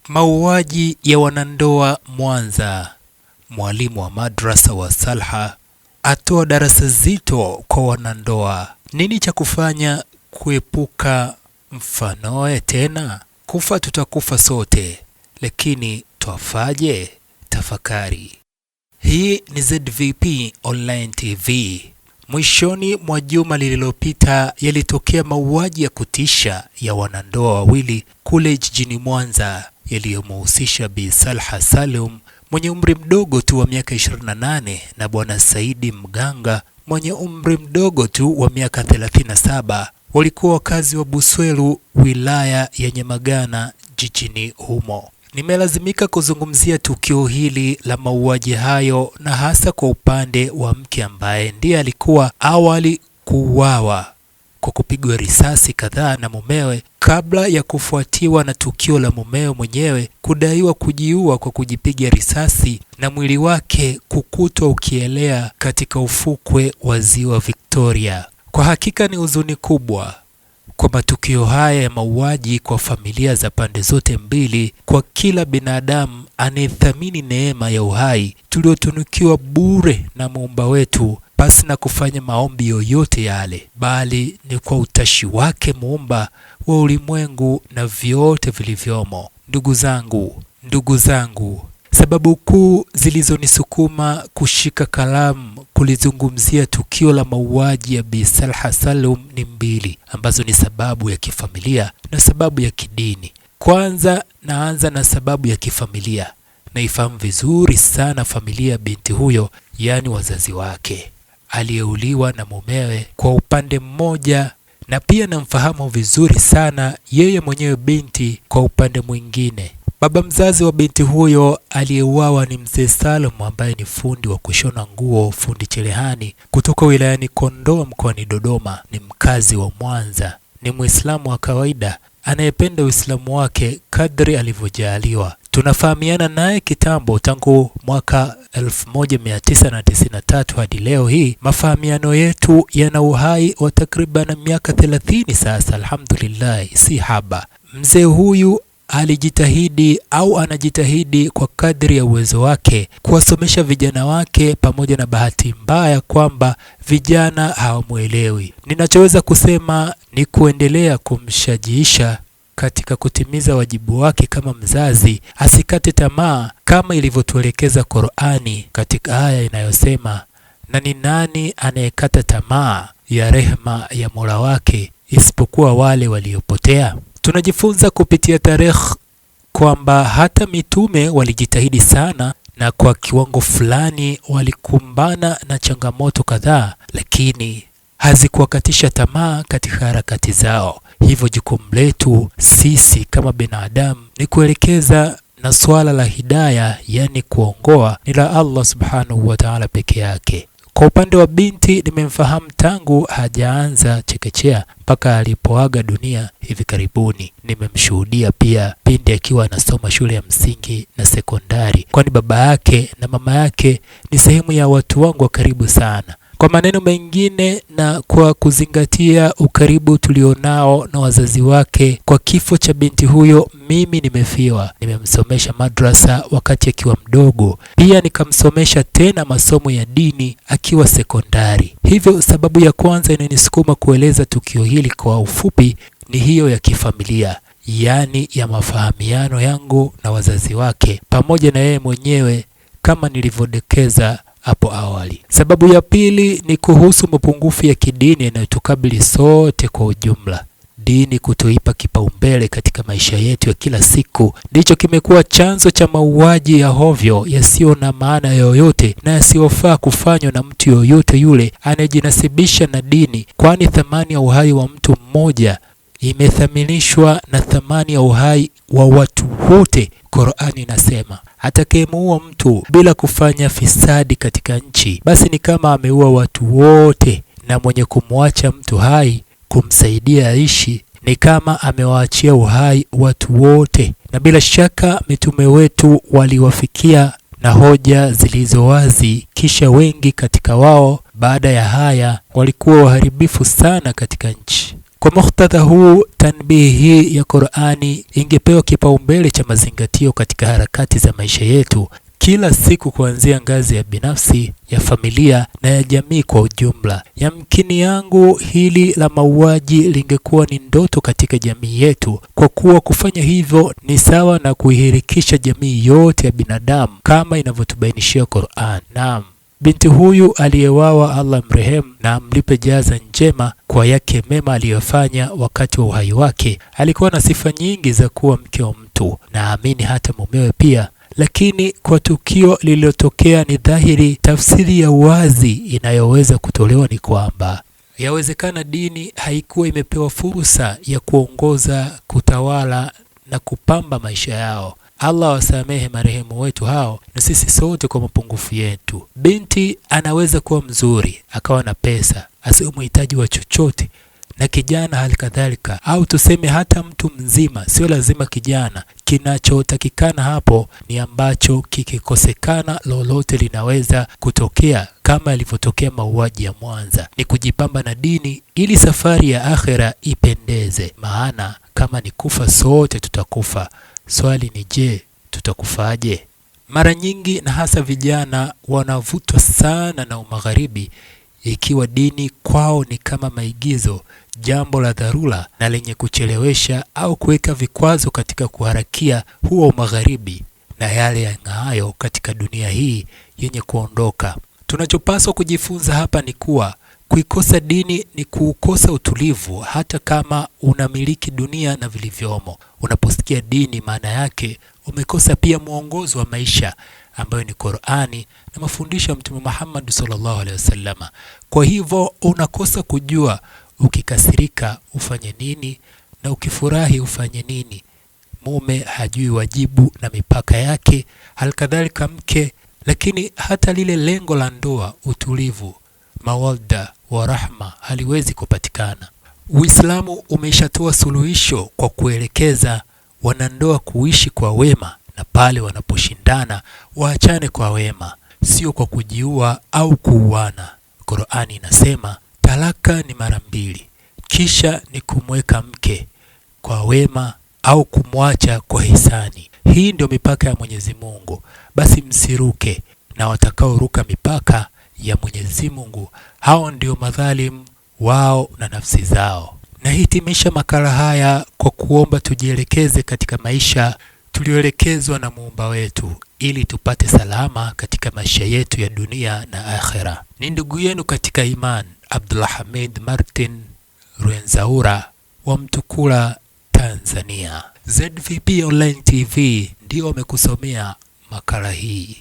Mauaji ya wanandoa Mwanza. Mwalimu wa madrasa wa Salha atoa darasa zito kwa wanandoa. Nini cha kufanya kuepuka mfanoe tena? Kufa tutakufa sote, lakini twafaje? Tafakari. Hii ni ZVP Online TV. Mwishoni mwa juma lililopita yalitokea mauaji ya kutisha ya wanandoa wawili kule jijini Mwanza yaliyomhusisha Bi Salha Salum mwenye umri mdogo tu wa miaka 28 na Bwana Saidi Mganga mwenye umri mdogo tu wa miaka 37. Walikuwa wakazi wa Buswelu, wilaya ya Nyamagana jijini humo. Nimelazimika kuzungumzia tukio hili la mauaji hayo, na hasa kwa upande wa mke ambaye ndiye alikuwa awali kuuawa kwa kupigwa risasi kadhaa na mumewe, kabla ya kufuatiwa na tukio la mumewe mwenyewe kudaiwa kujiua kwa kujipiga risasi na mwili wake kukutwa ukielea katika ufukwe wa Ziwa Victoria. Kwa hakika ni huzuni kubwa kwa matukio haya ya mauaji kwa familia za pande zote mbili, kwa kila binadamu anayethamini neema ya uhai tuliotunukiwa bure na Muumba wetu, basi na kufanya maombi yoyote yale, bali ni kwa utashi wake Muumba wa ulimwengu na vyote vilivyomo. Ndugu zangu, sababu kuu zilizonisukuma kushika kalamu kulizungumzia tukio la mauaji ya Bi Salha Salum ni mbili, ambazo ni sababu ya kifamilia na sababu ya kidini. Kwanza naanza na sababu ya kifamilia. Naifahamu vizuri sana familia ya binti huyo, yaani wazazi wake, aliyeuliwa na mumewe kwa upande mmoja, na pia namfahamu vizuri sana yeye mwenyewe binti kwa upande mwingine. Baba mzazi wa binti huyo aliyeuawa ni Mzee Salum, ambaye ni fundi wa kushona nguo, fundi cherehani kutoka wilayani Kondoa mkoani Dodoma. Ni mkazi wa Mwanza, ni Muislamu wa kawaida anayependa Uislamu wake kadri alivyojaliwa. Tunafahamiana naye kitambo, tangu mwaka 1993 hadi leo hii. Mafahamiano yetu yana uhai wa takriban miaka 30 sasa, alhamdulillah, si haba. Mzee huyu alijitahidi au anajitahidi kwa kadri ya uwezo wake kuwasomesha vijana wake, pamoja na bahati mbaya kwamba vijana hawamuelewi. Ninachoweza kusema ni kuendelea kumshajiisha katika kutimiza wajibu wake kama mzazi, asikate tamaa kama ilivyotuelekeza Qur'ani katika aya inayosema, na ni nani anayekata tamaa ya rehema ya Mola wake isipokuwa wale waliopotea. Tunajifunza kupitia tarehe kwamba hata mitume walijitahidi sana, na kwa kiwango fulani walikumbana na changamoto kadhaa, lakini hazikuwakatisha tamaa katika harakati zao. Hivyo jukumu letu sisi kama binadamu ni kuelekeza, na swala la hidayah, yani kuongoa, ni la Allah subhanahu wa ta'ala peke yake. Kwa upande wa binti, nimemfahamu tangu hajaanza chekechea mpaka alipoaga dunia hivi karibuni. Nimemshuhudia pia pindi akiwa anasoma shule ya msingi na sekondari, kwani baba yake na mama yake ni sehemu ya watu wangu wa karibu sana. Kwa maneno mengine, na kwa kuzingatia ukaribu tulionao na wazazi wake, kwa kifo cha binti huyo mimi nimefiwa. Nimemsomesha madrasa wakati akiwa mdogo, pia nikamsomesha tena masomo ya dini akiwa sekondari. Hivyo sababu ya kwanza inanisukuma kueleza tukio hili kwa ufupi ni hiyo ya kifamilia, yaani ya mafahamiano yangu na wazazi wake pamoja na yeye mwenyewe, kama nilivyodokeza hapo awali. Sababu ya pili ni kuhusu mapungufu ya kidini yanayotukabili sote kwa ujumla. Dini kutoipa kipaumbele katika maisha yetu ya kila siku ndicho kimekuwa chanzo cha mauaji ya hovyo yasiyo na maana yoyote na yasiyofaa kufanywa na mtu yoyote yule anayejinasibisha na dini, kwani thamani ya uhai wa mtu mmoja imethaminishwa na thamani ya uhai wa watu wote. Qur'ani inasema, atakayemuua mtu bila kufanya fisadi katika nchi, basi ni kama ameua watu wote, na mwenye kumwacha mtu hai kumsaidia aishi ni kama amewaachia uhai watu wote. Na bila shaka mitume wetu waliwafikia na hoja zilizo wazi, kisha wengi katika wao baada ya haya walikuwa waharibifu sana katika nchi. Kwa muktadha huu, tanbihi hii ya Qur'ani ingepewa kipaumbele cha mazingatio katika harakati za maisha yetu kila siku, kuanzia ngazi ya binafsi, ya familia na ya jamii kwa ujumla. Yamkini yangu hili la mauaji lingekuwa ni ndoto katika jamii yetu, kwa kuwa kufanya hivyo ni sawa na kuihirikisha jamii yote ya binadamu kama inavyotubainishia Qur'an. Naam, binti huyu aliyewawa, Allah mrehemu na amlipe jaza njema kwa yake mema aliyofanya wakati wa uhai wake, alikuwa na sifa nyingi za kuwa mke wa mtu, na amini hata mumewe pia. Lakini kwa tukio lililotokea, ni dhahiri tafsiri ya wazi inayoweza kutolewa ni kwamba yawezekana dini haikuwa imepewa fursa ya kuongoza, kutawala na kupamba maisha yao. Allah wasamehe marehemu wetu hao na sisi sote kwa mapungufu yetu. Binti anaweza kuwa mzuri, akawa na pesa, asiwe mhitaji wa chochote, na kijana hali kadhalika, au tuseme hata mtu mzima, sio lazima kijana. Kinachotakikana hapo ni ambacho kikikosekana, lolote linaweza kutokea, kama ilivyotokea mauaji ya Mwanza, ni kujipamba na dini ili safari ya akhera ipendeze. Maana kama ni kufa, sote tutakufa. Swali ni je, tutakufaje? Mara nyingi na hasa vijana wanavutwa sana na umagharibi, ikiwa dini kwao ni kama maigizo, jambo la dharura na lenye kuchelewesha au kuweka vikwazo katika kuharakia huo umagharibi na yale yang'aayo katika dunia hii yenye kuondoka. Tunachopaswa kujifunza hapa ni kuwa kuikosa dini ni kuukosa utulivu, hata kama unamiliki dunia na vilivyomo. Unaposikia dini, maana yake umekosa pia mwongozo wa maisha ambayo ni Qur'ani na mafundisho ya Mtume Muhammad sallallahu alaihi wasallam. Kwa hivyo unakosa kujua ukikasirika ufanye nini na ukifurahi ufanye nini. Mume hajui wajibu na mipaka yake, halikadhalika mke. Lakini hata lile lengo la ndoa, utulivu, mawadda wa rahma, haliwezi kupatikana. Uislamu umeshatoa suluhisho kwa kuelekeza wanandoa kuishi kwa wema, na pale wanaposhindana waachane kwa wema, sio kwa kujiua au kuuana. Qur'ani inasema talaka ni mara 2, kisha ni kumweka mke kwa wema au kumwacha kwa hisani. Hii ndio mipaka ya Mwenyezi Mungu. Basi msiruke, na watakaoruka mipaka ya Mwenyezi Mungu, hao ndio madhalimu wao na nafsi zao. Nahitimisha makala haya kwa kuomba tujielekeze katika maisha tulioelekezwa na Muumba wetu, ili tupate salama katika maisha yetu ya dunia na akhera. Ni ndugu yenu katika iman, Abdulhamid Martin Rwenzaura wa Mtukula, Tanzania. ZVP Online TV ndio wamekusomea makala hii.